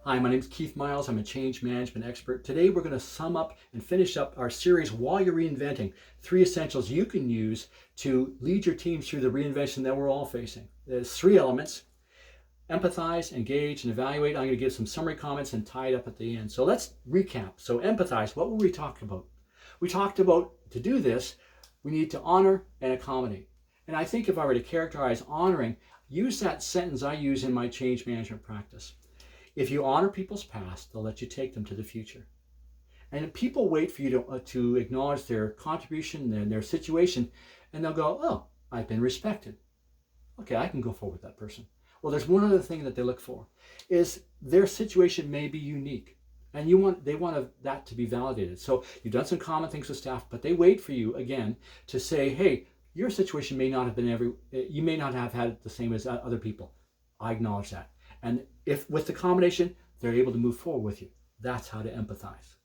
Hi, my name is Keith Miles. I'm a change management expert. Today we're going to sum up and finish up our series While You're Reinventing, 3 essentials you can use to lead your teams through the reinvention that we're all facing. There's 3 elements: empathize, engage, and evaluate. I'm going to give some summary comments and tie it up at the end. So let's recap. So empathize, what were we talking about? We talked about, to do this, we need to honor and accommodate. And I think if I were to characterize honoring, use that sentence I use in my change management practice. If you honor people's past, they'll let you take them to the future. And people wait for you to acknowledge their contribution and their situation, and they'll go, oh, I've been respected. Okay, I can go forward with that person. Well, there's one other thing that they look for, is their situation may be unique, and they want that to be validated. So you've done some common things with staff, but they wait for you, again, to say, hey, your situation may not have been you may not have had it the same as other people. I acknowledge that. And if with the combination, they're able to move forward with you. That's how to empathize.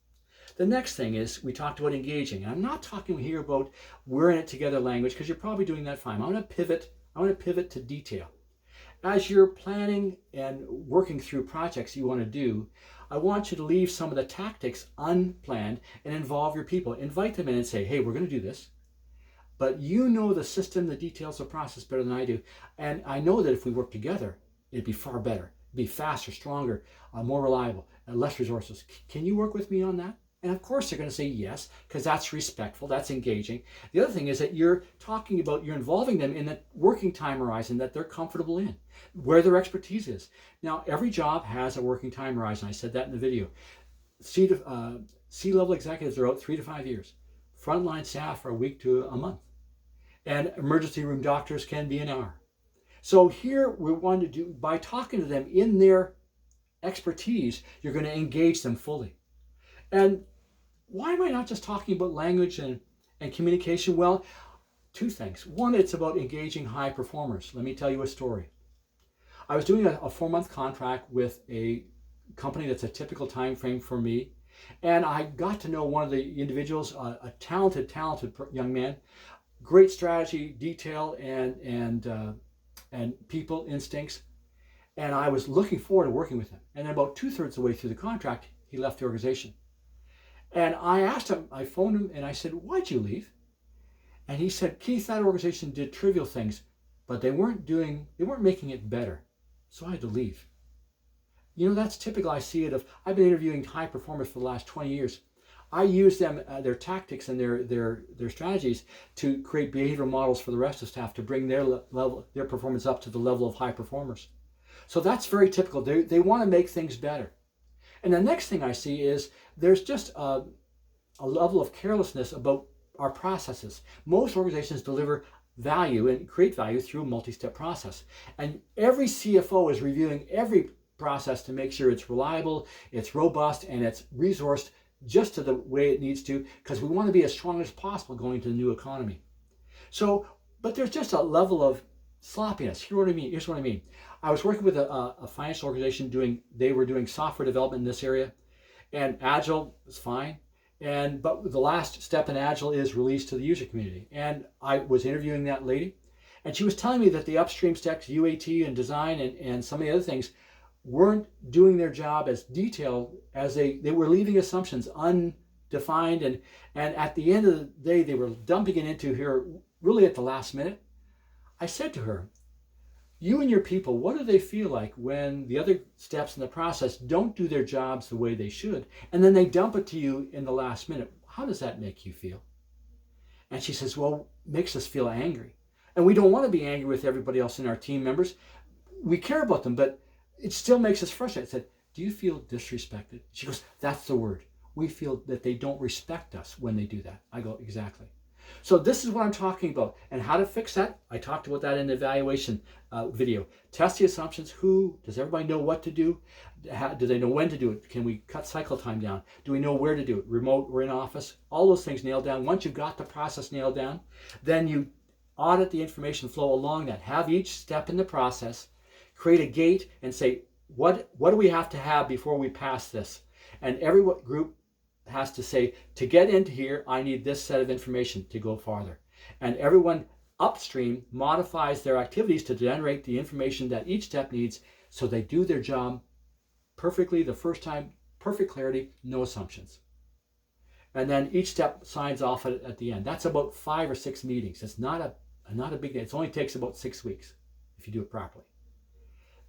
The next thing is, we talked about engaging. And I'm not talking here about we're in it together language, because you're probably doing that fine. I want to pivot to detail. As you're planning and working through projects you want to do, I want you to leave some of the tactics unplanned and involve your people. Invite them in and say, hey, we're going to do this, but you know the system, the details, the process better than I do. And I know that if we work together, it'd be far better, it'd be faster, stronger, more reliable, and less resources. Can you work with me on that? And of course they're going to say yes, because that's respectful, that's engaging. The other thing is that you're involving them in the working time horizon that they're comfortable in, where their expertise is. Now, every job has a working time horizon. I said that in the video. C-level executives are out 3 to 5 years. Frontline staff are a week to a month. And emergency room doctors can be an hour. So here we want to do, by talking to them in their expertise, you're going to engage them fully. And why am I not just talking about language and communication? Well, 2 things. One, it's about engaging high performers. Let me tell you a story. I was doing a 4-month contract with a company that's a typical time frame for me. And I got to know one of the individuals, a talented young man, great strategy, detail, and people instincts. And I was looking forward to working with him. And then about 2/3 of the way through the contract, he left the organization. And I asked him, I phoned him and I said, why'd you leave? And he said, Keith, that organization did trivial things, but they weren't making it better. So I had to leave. You know, that's typical. I see it I've been interviewing high performers for the last 20 years. I use them, their tactics and their strategies to create behavioral models for the rest of the staff to bring their performance up to the level of high performers. So that's very typical. They want to make things better. And the next thing I see is there's just a level of carelessness about our processes. Most organizations deliver value and create value through a multi-step process. And every CFO is reviewing every process to make sure it's reliable, it's robust, and it's resourced just to the way it needs to, because we want to be as strong as possible going to the new economy. So, but there's just a level of sloppiness. Here's what I mean. I was working with a financial organization they were doing software development in this area, and Agile was fine. But the last step in Agile is release to the user community. And I was interviewing that lady, and she was telling me that the upstream steps, UAT and design and some of the other things, weren't doing their job as detailed as they were leaving assumptions undefined. And at the end of the day, they were dumping it into here really at the last minute. I said to her, you and your people, what do they feel like when the other steps in the process don't do their jobs the way they should, and then they dump it to you in the last minute? How does that make you feel? And she says, well, it makes us feel angry. And we don't want to be angry with everybody else in our team members. We care about them, but it still makes us frustrated. I said, do you feel disrespected? She goes, that's the word. We feel that they don't respect us when they do that. I go, exactly. So this is what I'm talking about. And how to fix that? I talked about that in the evaluation video. Test the assumptions. Does everybody know what to do? Do they know when to do it? Can we cut cycle time down? Do we know where to do it? Remote or in office? All those things nailed down. Once you've got the process nailed down, then you audit the information flow along that. Have each step in the process, create a gate and say, what do we have to have before we pass this? And every group has to say, to get into here, I need this set of information to go farther. And everyone upstream modifies their activities to generate the information that each step needs so they do their job perfectly the first time, perfect clarity, no assumptions. And then each step signs off at the end. That's about 5 or 6 meetings. It's not a big day. It only takes about 6 weeks if you do it properly.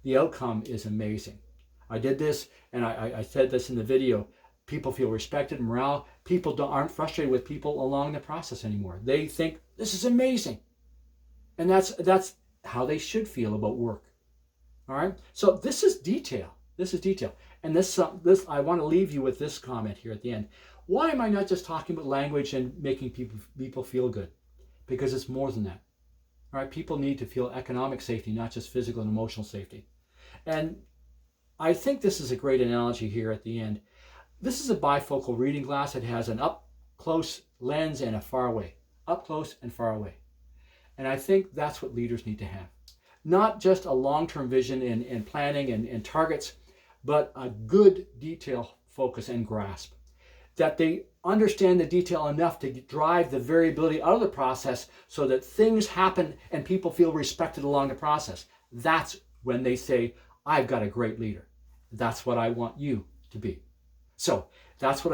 The outcome is amazing. I did this, and I said this in the video. People feel respected, morale. People aren't frustrated with people along the process anymore. They think, this is amazing. And that's how they should feel about work. All right? So this is detail. This is detail. And this I want to leave you with this comment here at the end. Why am I not just talking about language and making people feel good? Because it's more than that. All right? People need to feel economic safety, not just physical and emotional safety. And I think this is a great analogy here at the end. This is a bifocal reading glass. It has an up close lens and a far away. Up close and far away. And I think that's what leaders need to have. Not just a long-term vision and planning and targets, but a good detail focus and grasp. That they understand the detail enough to drive the variability out of the process so that things happen and people feel respected along the process. That's when they say, I've got a great leader. That's what I want you to be. So that's what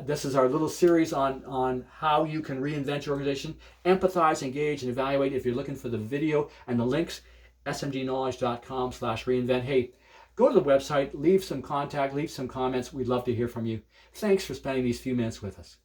this is our little series on how you can reinvent your organization, empathize, engage, and evaluate. If you're looking for the video and the links, smgknowledge.com/reinvent. Hey, go to the website, leave some contact, leave some comments. We'd love to hear from you. Thanks for spending these few minutes with us.